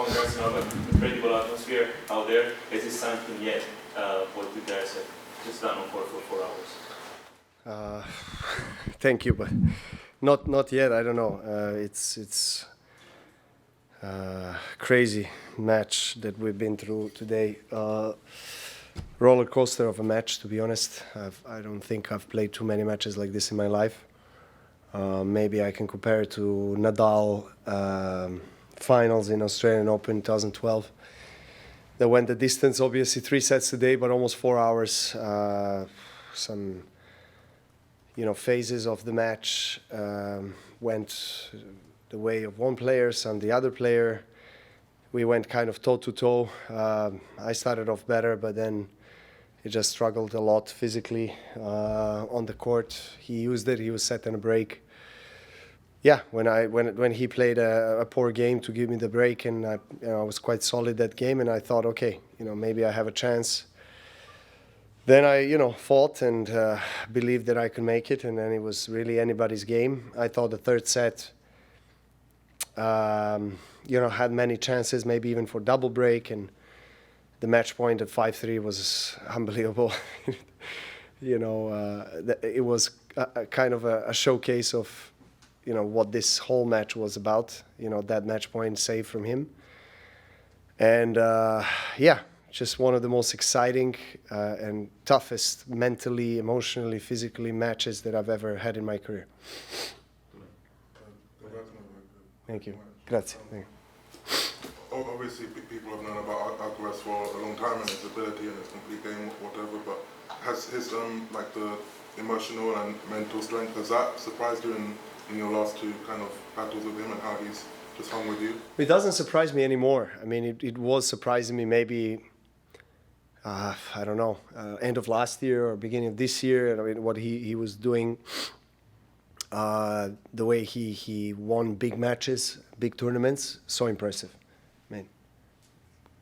congrats, Novak. Incredible atmosphere out there. Has it sunk in yet what you guys have just done on court for 4 hours? Thank you, but not yet. I don't know. It's crazy match that we've been through today. Roller coaster of a match, to be honest. I don't think I've played too many matches like this in my life. Maybe I can compare it to Nadal finals in Australian Open 2012. That went the distance, obviously 3 sets today, but almost 4 hours. Some, phases of the match went the way of one player, some the other player. We went kind of toe-to-toe. I started off better, but then he just struggled a lot physically on the court. He used it. He was setting a break. Yeah, when he played a poor game to give me the break, and I was quite solid that game, and I thought, okay, maybe I have a chance. Then I, fought and believed that I could make it, and then it was really anybody's game. I thought the third set, had many chances, maybe even for double break, and the match point at 5-3 was unbelievable. It was a kind of a showcase of, what this whole match was about. That match point saved from him, and just one of the most exciting and toughest mentally, emotionally, physically matches that I've ever had in my career. Thank you. Grazie. Thank you. Obviously, people have known about Alcaraz for a long time and his ability and his complete game, whatever. But has his the emotional and mental strength, has that surprised you in your last 2 kind of battles with him, and how he's just hung with you? It doesn't surprise me anymore. I mean, it was surprising me maybe, I don't know, end of last year or beginning of this year. I mean, what he was doing, the way he won big matches, big tournaments, so impressive. I mean,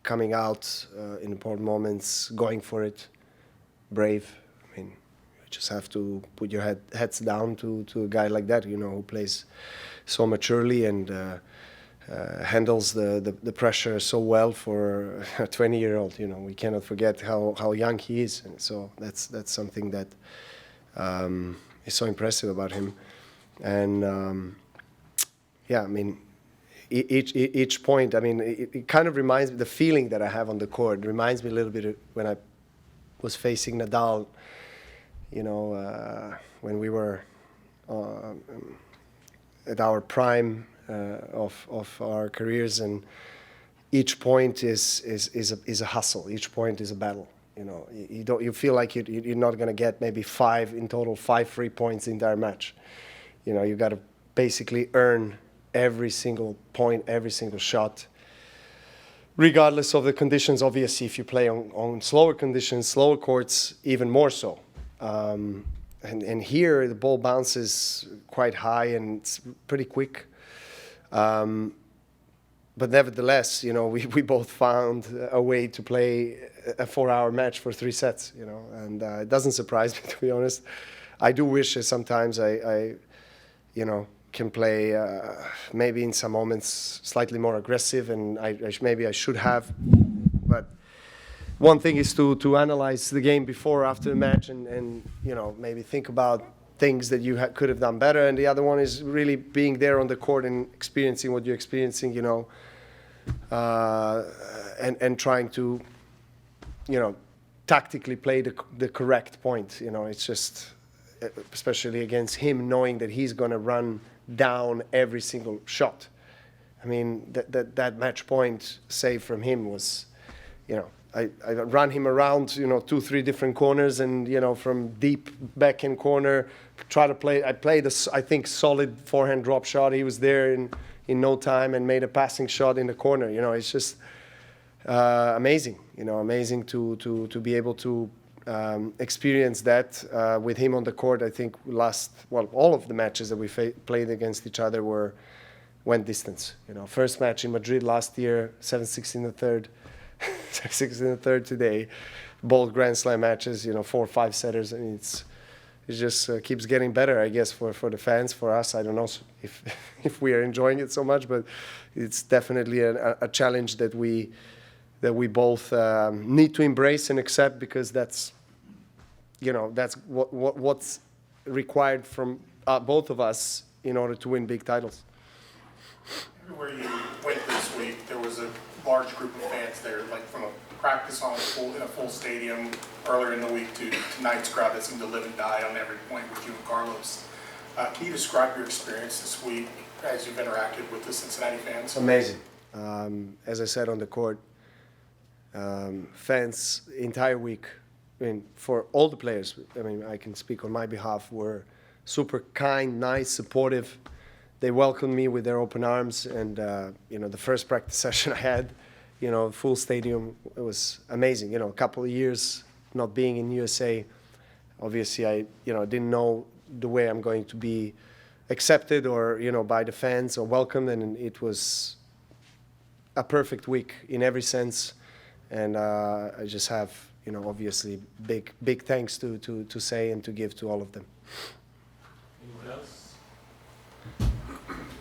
coming out in important moments, going for it, brave. I mean, you just have to put your heads down to a guy like that, who plays so maturely and handles the pressure so well for a 20-year-old. We cannot forget how young he is, and so that's something that is so impressive about him. And I mean, each point, I mean, it kind of reminds me, the feeling that I have on the court reminds me a little bit of when I was facing Nadal, when we were at our prime of our careers, and each point is a hustle. Each point is a battle. You feel like you're not going to get maybe 5 free points in the entire match. You got to basically earn every single point, every single shot, regardless of the conditions. Obviously, if you play on slower conditions, slower courts, even more so. And here the ball bounces quite high and it's pretty quick. But nevertheless, we both found a way to play a 4-hour match for 3 sets, and it doesn't surprise me, to be honest. I do wish sometimes I can play maybe in some moments slightly more aggressive, and maybe I should have. But one thing is to analyze the game before, after the match, and maybe think about things that you could have done better. And the other one is really being there on the court and experiencing what you're experiencing, and trying to, tactically play the correct point. It's just, especially against him, knowing that he's going to run down every single shot. I mean, that match point save from him was, I run him around, 2-3 different corners, and from deep back in corner, try to play. I played I think solid forehand drop shot. He was there in no time and made a passing shot in the corner. It's just amazing. Amazing to be able to experience that with him on the court. I think all of the matches that we played against each other went distance. First match in Madrid last year, 7-6 in the third. 6 in the third today, both Grand Slam matches, 4 or 5 setters, and it just keeps getting better, I guess, for the fans, for us. I don't know if if we are enjoying it so much, but it's definitely a challenge that we both need to embrace and accept, because that's, you know, that's what's required from both of us in order to win big titles. Everywhere you went this week, there was a large group of fans there, like from a practice on in a full stadium earlier in the week to tonight's crowd that seemed to live and die on every point with you and Carlos. Can you describe your experience this week as you've interacted with the Cincinnati fans? Amazing. As I said on the court, fans entire week, I mean, for all the players, I mean, I can speak on my behalf, were super kind, nice, supportive. They welcomed me with their open arms, and you know, the first practice session I had, you know, full stadium, it was amazing. You know, a couple of years not being in USA, obviously I, you know, didn't know the way I'm going to be accepted or, you know, by the fans or welcomed, and it was a perfect week in every sense. And I just have, you know, obviously big thanks to say and to give to all of them. Anyone else?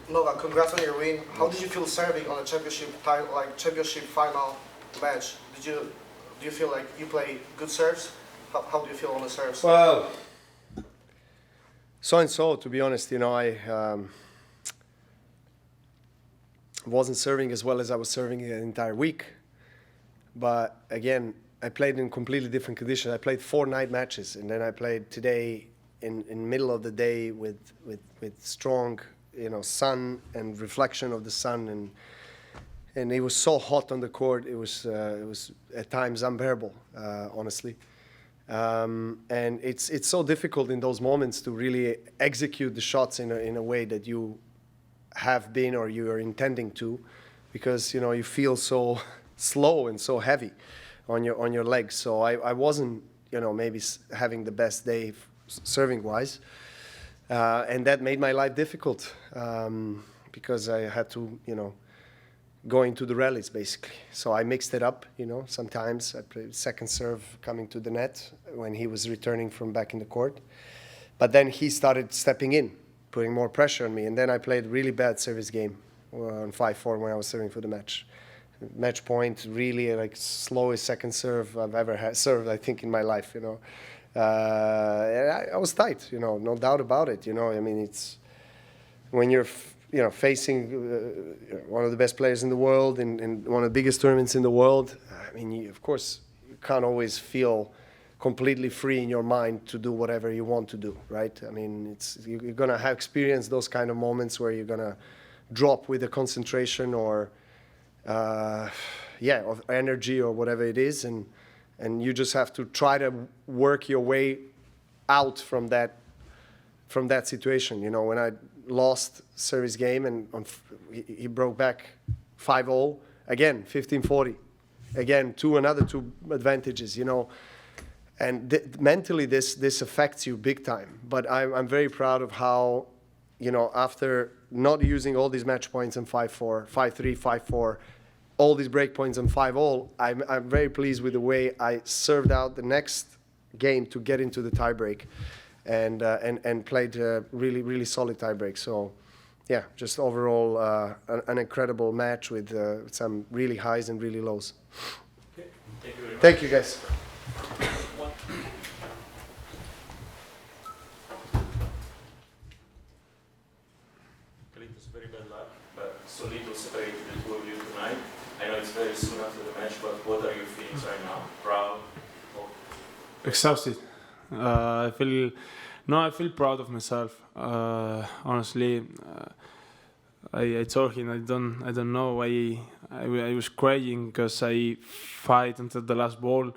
Novak, congrats on your win. How did you feel serving on a championship final match? Do you feel like you play good serves? How do you feel on the serves? Well, so and so, to be honest, you know, I wasn't serving as well as I was serving the entire week. But again, I played in completely different conditions. I played 4 night matches, and then I played today in middle of the day with strong, you know, sun and reflection of the sun, and it was so hot on the court. It was at times unbearable, honestly. And it's so difficult in those moments to really execute the shots in a way that you have been or you are intending to, because, you know, you feel so slow and so heavy on your legs. So I wasn't, you know, maybe having the best day serving wise, and that made my life difficult, because I had to, you know, go into the rallies basically. So I mixed it up, you know. Sometimes I played second serve coming to the net when he was returning from back in the court, but then he started stepping in, putting more pressure on me, and then I played really bad service game on 5-4 when I was serving for the match. Match point, really like slowest second serve I've ever served, I think, in my life, you know. I was tight, you know, no doubt about it, you know. I mean, it's when you're, you know, facing one of the best players in the world in one of the biggest tournaments in the world. I mean, of course, you can't always feel completely free in your mind to do whatever you want to do, right? I mean, you're gonna have experienced those kind of moments where you're gonna drop with the concentration or of energy or whatever it is, and you just have to try to work your way out from that situation. You know, when I lost service game and he broke back 5-0, again 15-40, again another two advantages, you know, and mentally this affects you big time. But I'm very proud of how, you know, after not using all these match points in 5-4, 5-3, 5-4, all these break points on 5-0, I'm very pleased with the way I served out the next game to get into the tiebreak, and played a really solid tiebreak. So, yeah, just overall an incredible match with some really highs and really lows. Okay. Thank you very much. Thank you, guys. Carlitos, very bad luck, but Solito separated the two of you tonight. I know it's very soon after the match, but what are your feelings right now? Proud? Exhausted. I feel proud of myself. Honestly, I told him I don't know why I was crying, because I fight until the last ball.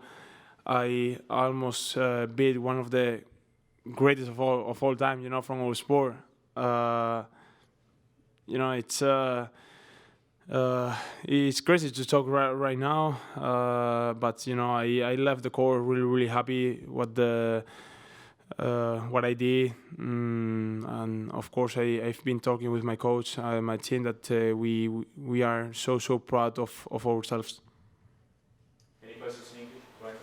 I almost beat one of the greatest of all time, you know, from our sport. You know, it's crazy to talk right now, but you know, I left the court really happy what I did, and of course I've been talking with my coach, my team, that we are so proud of ourselves. Any questions in English? Right.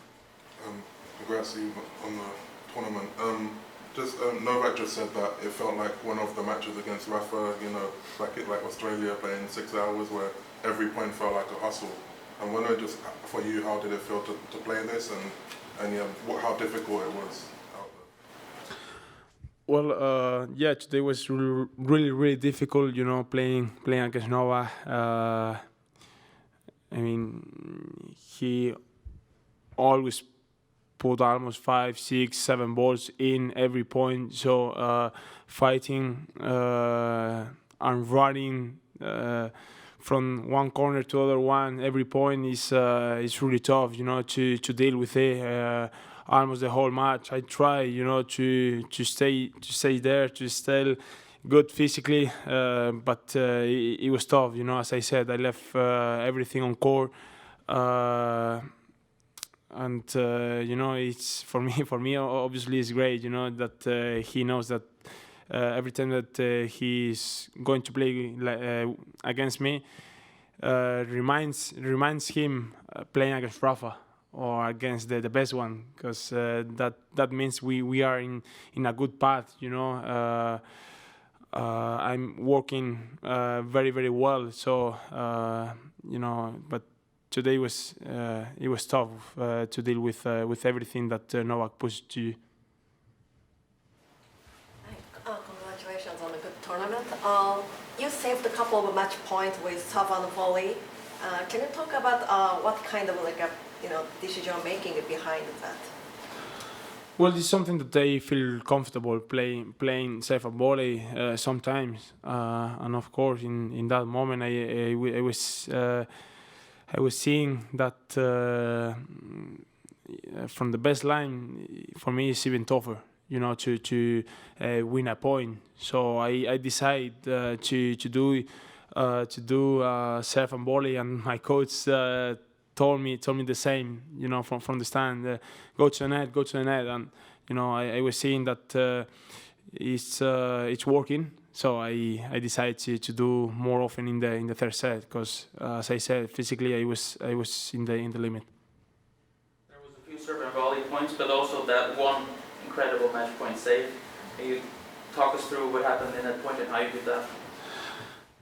Congrats to you on the tournament. Just Novak just said that it felt like one of the matches against Rafa, you know, like Australia playing 6 hours, where every point felt like a hustle. And when just for you, how did it feel to play this, and yeah, how difficult it was out there? Well, yeah, today was really difficult. You know, playing against Novak. I mean, he always put almost 5, 6, 7 balls in every point. So fighting and running from one corner to other one every point is really tough. You know, to deal with it. Almost the whole match, I try, you know, to stay there, to stay good physically, but it was tough. You know, as I said, I left everything on court. And you know, it's for me obviously it's great, you know, that he knows that every time that he's going to play against me, reminds him playing against Rafa or against the best one, because that means we are in a good path, you know. I'm working very well, so you know, but today was it was tough to deal with everything that Novak pushed to you. Congratulations on a good tournament. You saved a couple of match points with serve and volley. Can you talk about what kind of decision making behind that? Well, it's something that I feel comfortable playing serve and volley sometimes, and of course in that moment I was seeing that from the best line, for me, it's even tougher, you know, to win a point. So I decided to do serve and volley, and my coach told me the same, you know, from the stand, go to the net, and you know, I was seeing that it's working. So I decided to do more often in the third set, because as I said, physically I was in the limit. There was a few serve and volley points, but also that one incredible match point save. Can you talk us through what happened in that point and how you did that?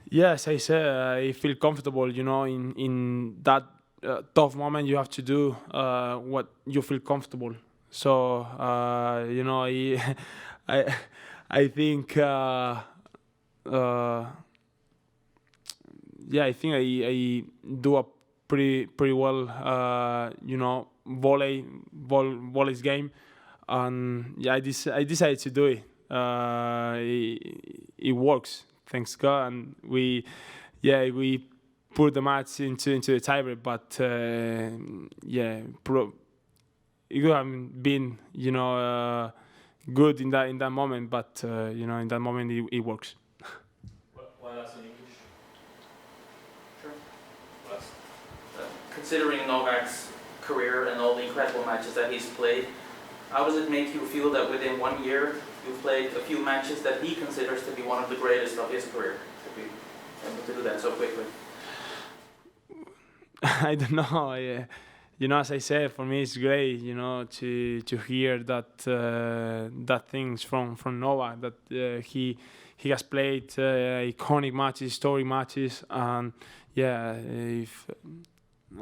Yes, I said I feel comfortable. You know, in that tough moment, you have to do what you feel comfortable. So you know, I think. Yeah, I think I do a pretty well, you know, volley's game, and yeah, I decided to do it. It works, thanks God, and we put the match into the tiebreak, but yeah, it could have been, you know, good in that moment, but you know, in that moment it works. Why ask in English? Sure. Considering Novak's career and all the incredible matches that he's played, how does it make you feel that within 1 year you've played a few matches that he considers to be one of the greatest of his career, to be able to do that so quickly? I don't know. You know, as I said, for me it's great, you know, to hear that things from Novak, that he has played iconic matches, historic matches, and yeah,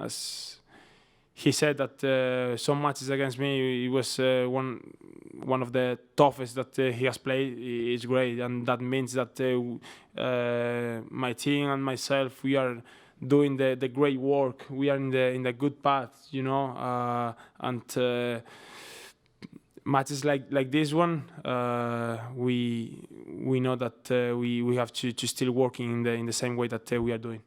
as he said that some matches against me, it was one of the toughest that he has played. It's great, and that means that my team and myself, we are doing the great work. We are in the good path, you know, and matches like this one, we know that we have to still working in the same way that we are doing.